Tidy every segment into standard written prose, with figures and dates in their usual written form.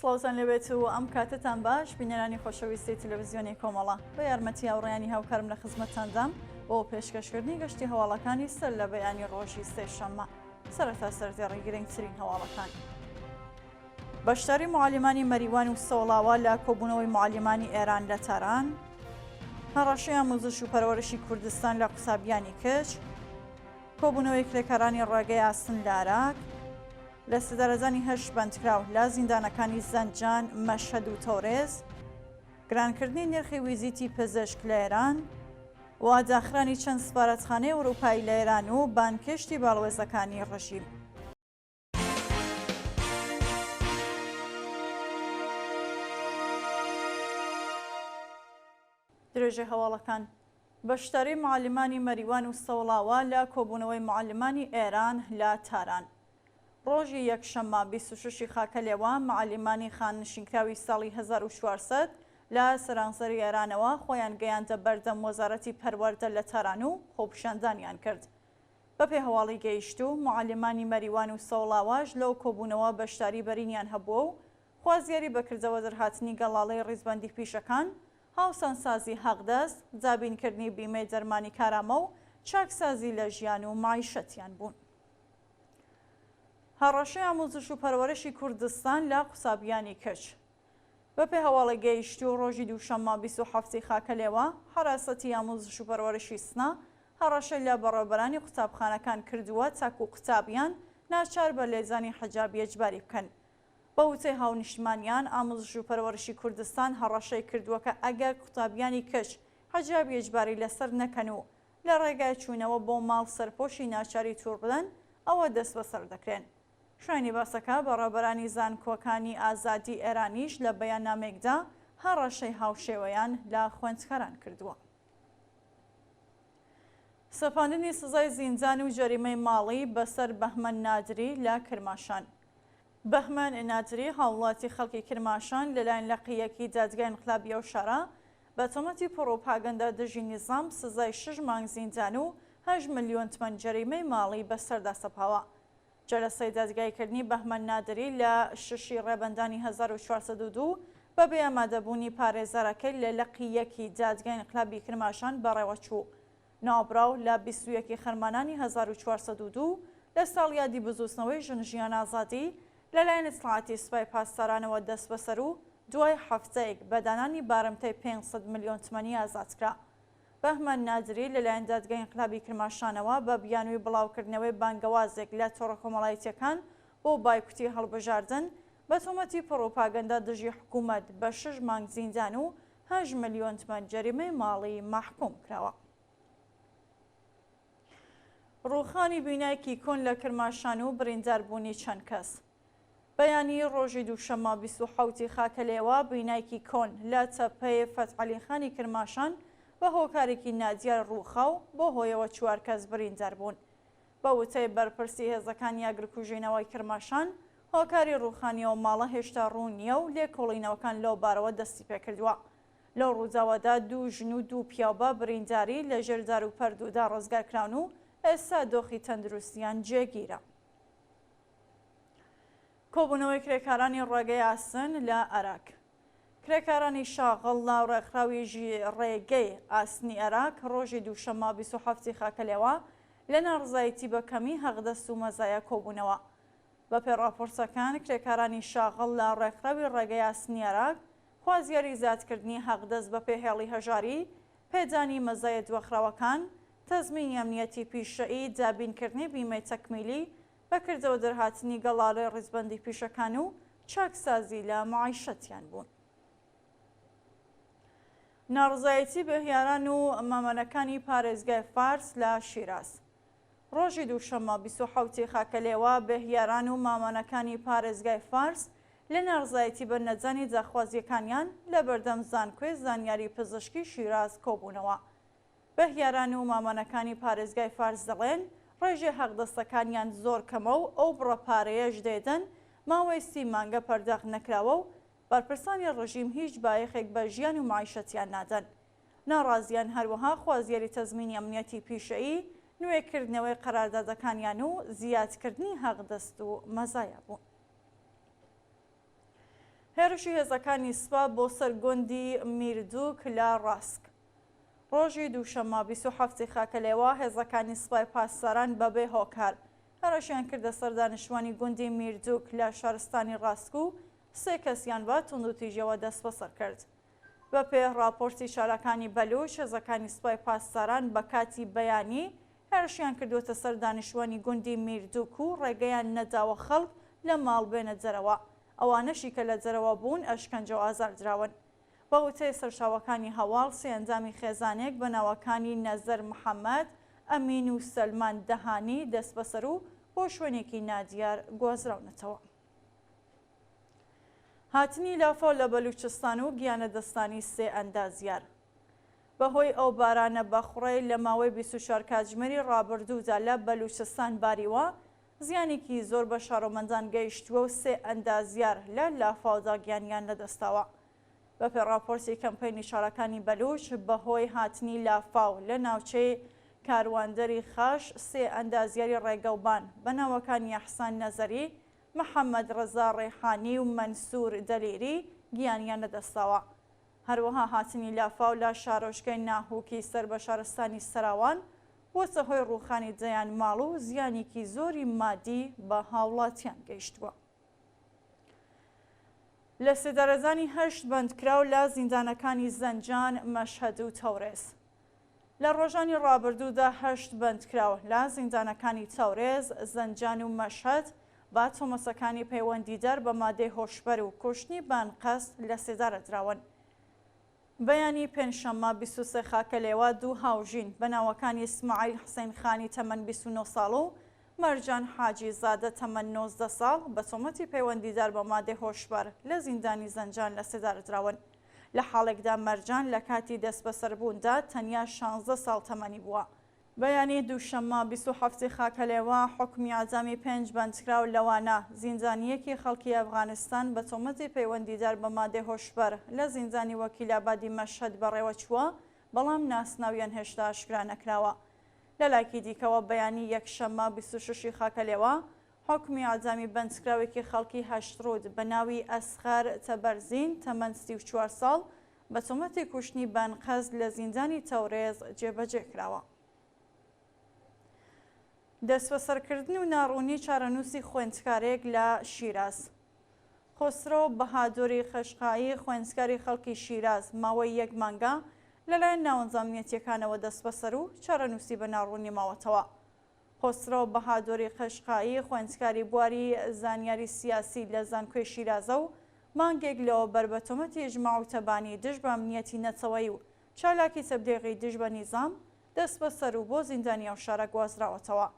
سڵاوتان لەبێت و ئەم کاتتان باش بینەرانی خۆشەویستی تەلەڤیزیۆنی کۆمەڵە بە یارمەتی هاوڕێیانی هاوکارم لە خزمەتتاندام بۆ پێشکەشکردنی گەشتی هەواڵەکانی سەر لە بەیانی ڕۆژی سێشەممە سەرەتا سەرزێڕی گرنگترین هەواڵەکان. بەشداری معالمانی مەریوان و سەوڵاوە لە کۆبوونەوەی معالمانی ئێران لە تاران، هەڕەشەی ئامۆزش و پەروەرشی کوردستان لە قوسابیانی کچ، کۆبوونەوەی کرێکارانی ڕێگەی ئاسن لە عێراق، لە سەدارەزانی هەشت بەندکراو لە زیندانەکانی زەنجان، مەشهەد و تۆرێز، گرانکردنی نرخی ویزیتی پزیشک لە ئێران، و داخرانی چەند سفارەتخانەی ئەوروپایی لە ئێران و بانکشتی باڵوێزەکانی ڕژیم. درێژەی هەواڵەکان بەشداری معالمانی مەریوان و سەوڵاوە لە کۆبوونەوەی معالمانی ئێران لە تاران. ڕۆژی یەکشەممە 26 خاکە لێوان معالمانی خاننشینکراوی ساڵی 1400 لە سەرانسەری ئێرانەوە خۆیان گەیاندە بەردەم وەزارەتی پەروەردە لە تاران و خۆپیشاندانیان کرد. بەپێ هەواڵی گەیشتوو معالمانی مەریوان و سەوڵاواش لەو کۆبوونەوە بەشداری بەرینیان هەبووە و خوازیاری بەکردەوە دەرهاتنی گەڵاڵەی ڕیزبەندی پیشەکان، هاوسەنگسازی حەقدەست، جابینکردنی بیمەی دەرمانی کارامە و چاکسازی لە ژیان و معیشەتیان بوون. هەڕەشەی ئامۆزش و پەروەرشی کوردستان لە قوسابیانی کچ بەپێ هەواڵی گەیشتوو ڕۆژی دووشەممە 27 خاکە لێوە حراسەتی ئامۆزش و پەروەرشی سنا هەڕەشەی لە بەڕێوەبەرانی قوتابخانەکان کردووە تاکو قوتابیان ناچار بە لێزانی حەجابی ئەجباری بکەن. بە وتەی هاونیشتمانیان ئامۆزش و پەروەرشی کوردستان هەڕەشەی کردووە کە ئەگەر قوتابیانی کچ حەجابی ئەجباری لەسەر نەکەن و لە ڕێگای چوونەوە بۆ ماڵ سەرپۆشی ناچاری توور بدەن ئەوە دەست بەسەر دەکرێن. شوێنی باسەکە بەڕێوەبەرانی زانکۆکانی ئازادی ئێرانیش لە بەیاننامێکدا هەڕەشەی هاوشێوەیان لە خوێندکاران کردووە. سەپاندنی سزای زیندان و جەریمەی ماڵی بەسەر بەهمەن نادری لە کرماشان. بەهمەن نادری هاوڵاتی خەڵکی کرماشان لەلایەن لەقیەکی دادگای ئینقلابیە و شەڕە بە تۆمەتی پڕۆپاگەندا دژی نیزام سزای 6 مانگ زیندان و 8 ملیۆن تمەن جەریمەی ماڵی بەسەردا سەپاوە. جەلسەی دادگایکردنی بەهمەن نادری لە 6 ڕێبەندانی 1402 بەبێ ئامادەبوونی پارێزەرەکەی لە لەقیەکی دادگای ئینقلابی کرماشان بەڕێوە چوو. ناوبراو لە 21 خەرمانانی 1402 لە ساڵ یادی بزوستنەوەی ژنژیان ئازادی لەلایەن ئیسلاحاتی سوپای پاسدارانەوە دەست بەسەر و دوای هەفتەیەک بەدانانی بارمتەی 500 ملیۆن تمەنی ئازادکرا. بەهمەن نادری لەلایەن دادگای ئینقلابی کرماشانەوە بە بیانووی بڵاوکردنەوەی بانگەوازێک لە تۆڕە کۆمەڵایەتیەکان بۆ بایکوتی هەڵبژاردن بە تۆمەتی پڕۆپاگەندا دژی حکوومەت بە 6 مانگ زیندان و 8 ملیۆن تمەن جەریمەی ماڵی مەحکوم کراوە. ڕووخانی بینایەکی کۆن لە کرماشان و برینداربوونی چەند کەس. بەیانی ڕۆژی دووشەممە 27 خاکە لێوە بینایەکی کۆن لە تەپەی فەتحعەلیخانی کرماشان بە هۆکارێکی نادیار ڕووخاو بۆ هۆیەوە 4 کەس بریندار بوون. بە وتەی بەرپرسی هێزەکانی ئاگرکوژینەوەی کرماشان هۆکاری ڕووخانیەوە ماڵە هێشتا ڕوو نییە و لێکۆڵینەوەکان لەو بارەوە دەستی پێکردووە. لەو ڕووداوەدا 2 ژن و 2 پیاوبە برینداری لە ژێردار و پەردوودا ڕزگارکراون و ئێستا دۆخی تەندروستیان جێگیرە. کۆبوونەوەی کرێکارانی ڕێگەی ئاسن لە عێراق. کرێکارانی شاغڵ ناوڕێکخراوی ڕێگەی ئاسنی عێراق ڕۆژی دووشەممە 27 خاکە لێوە لە ناڕزایەتی بە کەمی هەغدەست و مەزایە کۆبوونەوە. بەپێ ڕاپۆرسەکان کرێکارانی شاغڵ لە ڕێکخراوی ڕێگەی ئاسنی عێراق خوازیاری زیادکردنی هەغدەست بە پێهێڵی هەژاری، پێدانی مەزایە دووەخراوەکان، تەزمینی ئەمنیەتی پیشەیی، دابینکردنی بیمەی تەکمیلی، بەکردەوە دەرهاتنی گەڵاڵەی ڕیزبەندی پیشەکان و چاکسازی لە معیشەتیان بوون. ناڕزایەتی بەهیاران و مامەنەکانی پارێزگای فارس لە شیراز. ڕۆژی دووشەممە 27 خاکە لێوە بەهیاران و مامەنەکانی پارێزگای فارس لە ناڕزایەتی بە نەجانی داخوازیەکانیان لە بەردەم زانکۆی زانیاری پزیشکی شیراز کۆبوونەوە. بەهیاران و مامەنەکانی پارێزگای فارس دەڵێن ڕێژێ هەغدەستەکانیان زۆر کەمە و ئەو بڕەپارەیەش دێدەن ماوەی 30 مانگە پەرداخ نەکراوە و بەرپرسانی ڕژیم هیچ بایەخێک بە ژیان و معیشەتیان نادەن. ناڕازیان هەروەها خوازیاری تەزمینی ئەمنیەتی پیشەیی، نوێکردنەوەی قەراردادەکانیان و زیادکردنی هەغدەست و مەزایە بوون. هێرشی هێزەکانی سوپا بۆ سەر گوندی میردووک لە ڕاسک. ڕۆژی دووشەمە 27 خاکەلێوە هێزەکانی سوپای پاسداران بەبێ هۆکار هەرەشیان کردە سەر دانیشتوانی گوندی میردووک لە شارستانی ڕاسک و 3 کەسیان بە توندوتیژەوە دەست بەسەر کرد. بە پێ راپۆرتی شارەکانی بەلوچ هێزەکانی سوپای پاسداران بە کاتی بەیانی هێرشیان کردوتە سەر دانیشتوانی گوندی میردووک و ڕێگەیان نەداوە خەڵک لە ماڵ بێنە جەرەوە. ئەوانەشی کە لە جەرەوە بوون ئەشکەنجە و ئازاردراون. بە وتەی سەرچاوەکانی هەواڵ سێ ئەنجامی خێزانێک بە ناوەکانی نەزەر محەممەد، ئەمین و سەلمان دەهانی دەست بەسەر و بۆ شوێنێکی نادیار گۆزراونەتەوە. هاتنی لافۆ لە بەلوچستان و گیانە دەستانی سێ ئەندازیار. بەهۆی ئەو بارانە بەخوڕەی لە ماوەی 24 کاتژمێری ڕابردوودا لە بەلوچستان باریوە، زیانێکی زۆر بە شارۆمەندان گەیشتووە و سێ ئەندازیار لە لافاودا گیانیان لەدەستاوە. بە پێ راپۆرتی کەمپەینی شارەکانی بەلوچ بەهۆی هاتنی لافاو لە ناوچەی کارواندەری خاش سێ ئەندازیاری ڕێگەوبان بە ناوەکانی ئەحسان نەزەری، محەممەد ڕەزا ڕێحانی و مەنسوور دەلیری گیانیان لەدەستاوە. هەروەها هاتنی لافاو لە شارۆچکەی ناهووکی سەر بە شارستانی سەراوان وەچە هۆی ڕووخانی جەیان ماڵ و زیانێکی زۆری مادی بە هاوڵاتیان گەیشتووە. لە سێدارەزانی 8 بەندکراو لە زیندانەکانی زەنجان، مەشهەد و تەورێز. لە ڕۆژانی ڕابردوودا 8 بەندکراو لە زیندانەکانی تەورێز، زەنجان و مەشهەد با تۆمەسەکانی پەیوەندیدەر بە مادەی هۆشبەر و کوشتنی بانقەست لە سێدارە دراون. بەیانی پێنجشەممە 23 خاکەلێوە دوو هاوژین بە ناوەکانی ئیسماعیل حسین خانی تەمەن 29 ساڵ و مەرجان حاجی زادە تەمەن 19 ساڵ بە تۆمەتی پەیوەندیدار بە مادەی هۆشبەر لە زیندانی زەنجان لە سێدارە دراون. لە حاڵێکدا مەرجان لە کاتی دەست بەسەربووندا تەنیا 16 ساڵ تەمەنی بووە. بەیانی دووشەممە 27 خاکەلێوە حکمی ئاجامی 5 بەندکراو لەوانە زیندانیەکی خەڵکی ئەفغانستان بە تۆمەتی پەیوەندیدار بە مادەی هۆشبەر لە زیندانی وەکیلابادی مەشهەد بەڕێوە چووە، بەڵام ناسناویان هێشتا ئاشکرا نەکراوە. لە لایکی دیکەوە بەیانی یەکشەممە 26 خاکەلێوە حکمی ئاجامی بەندکراوێکی خەڵکی هەشتڕود بە ناوی ئەسخەر تەبەرزین تەمەن 34 ساڵ بە تۆمەتی کوشتنی بانقەست لە زیندانی تەورێز جێبەجێ کراوە. دەستبەسەرکردن و ناڕوونی چارەنووسی خوێندکارێک لە شیراز. خۆسرۆ بەهادوری خەشقایی خوێندکاری خەڵکی شیراز ماوەی 1 مانگە لەلایەن ناوەنجامیەتیەکانەوە دەست بەسەر و چارەنووسی بە ناڕوونی ماوەتەوە. خۆسرۆ بەهادوری خەشقایی خوێندکاری بواری زانیاری سیاسی لە زانکۆی شیرازە و مانگێک لەوە بەر بە تۆمەتی ئیجماع و تەبانی دژ بە ئەمنیەتی نەتەوەیی و چالاکی تەبلیغی دژ بە نیزام دەست بەسەر و بۆ زیندانی ئەو شارە گوازراوەتەوە.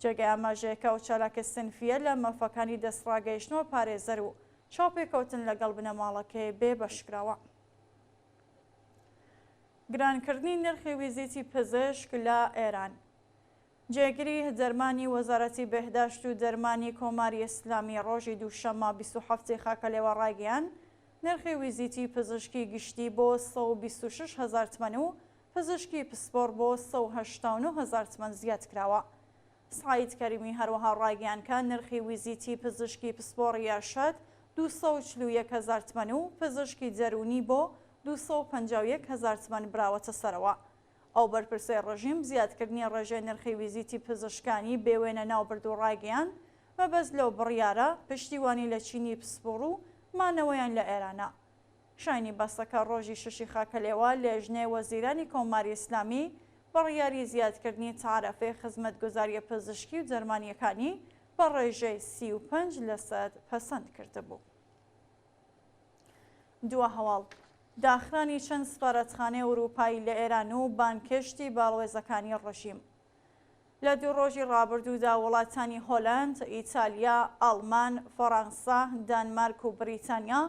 جێگای ئاماژەیەکە و چالاکە سنفیە لە مەفەکانی دەستڕاگەیشتنەوە پارێزەر و چاوپێکەوتن لەگەڵ بنەماڵەکەی بێ بەشکراوە. گرانکردنی نرخی ویزیتی پزیشک لە ئێران. جێگیری دەرمانی وەزارەتی بەهداشت و دەرمانی کۆماری ئیسلامی ڕۆژی دووشەممە 27 خاکەلێوە ڕایگەیاند نرخی ویزیتی پزیشکی گشتی بۆ 126,000 تمەن و پزیشکی پسپۆر بۆ 189,000 تمەن زیاد کراوە. سعید کەریمی هەروەها ڕایگەیاند کە نرخی ویزیتی پزیشکی پسپۆڕ یاشەد 241,000 تمەن و پزیشکی جەرونی بۆ 251,000 تمەن براوەتە سەرەوە. ئەو بەرپرسەی ڕژیم زیادکردنی ڕێژەی نرخی ویزیتی پزیشکانی بێوێنە ناوبرد و ڕایگەیاند مەبەست لەو بڕیارە پشتیوانی لە چینی پسپۆڕ و مانەوەیان لە ئێرانە. شاینی بەسەکە ڕۆژی 6 خاکەلێوە لێژنەی وەزیرانی کۆماری ئیسلامی بڕیاری زیادکردنی تعرەفەی خزمەتگوزاریە پزیشکی و دەرمانیەکانی بە ڕێژەی 35% پەسەند کردبوو. دووە هەواڵ داخرانی چەند سفارەتخانەی ئەوروپایی لە ئێران و بانکشتی باڵوێزەکانی ڕژیم. لە دوو ڕۆژی ڕابردوودا وڵاتانی هۆلەند، ئیتالیا، ئەڵمان، فەڕەنسا، دانمارک و بریتانیا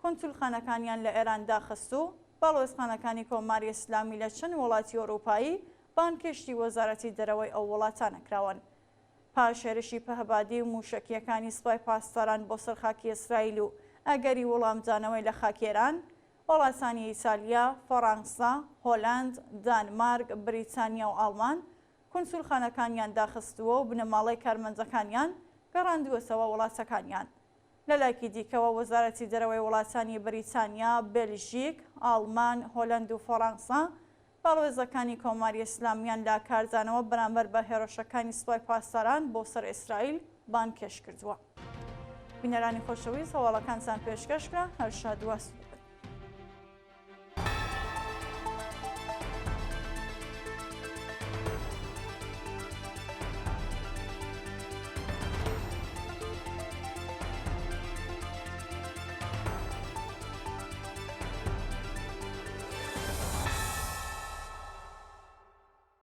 کۆنتولخانەکانیان لە ئێران داخست و باڵوێزخانەکانی کۆماری ئیسلامی لە چەند وڵاتی ئەوروپایی بانکشتی وەزارەتی دەرەوەی ئەو وڵاتانە کراون. پاش هێرشی پەهەبادی و موشکیەکانی سوپای پاسداران بۆ سەرخاکی ئیسرائیل و ئەگەری وەڵامدانەوەی لە خاکێران، وڵاتانی ئیتالیا، فەڕەنسا، هۆلەند، دانمارک، بریتانیا و ئەڵمان کۆنسولخانەکانیان داخستووە و بنەماڵەی کارمەندەکانیان گەڕاندووەتەوە وڵاتەکانیان. لەلایەکی دیکەوە وەزارەتی دەرەوەی وڵاتانی بەریتانیا، بێلژیک، ئاڵمان، هۆلەند و فەڕەنسا باڵێزەکانی کۆماری ئیسلامیان لا کارزانەوە بەرامبەر بە هێرشەکانی سوپای پاسداران بۆ سەر ئیسرائیل بانکێش کردووە. بینەرانی خۆشەویست هەواڵەکانتان پێشکەشکرا هەر شاد و ئاسوودە.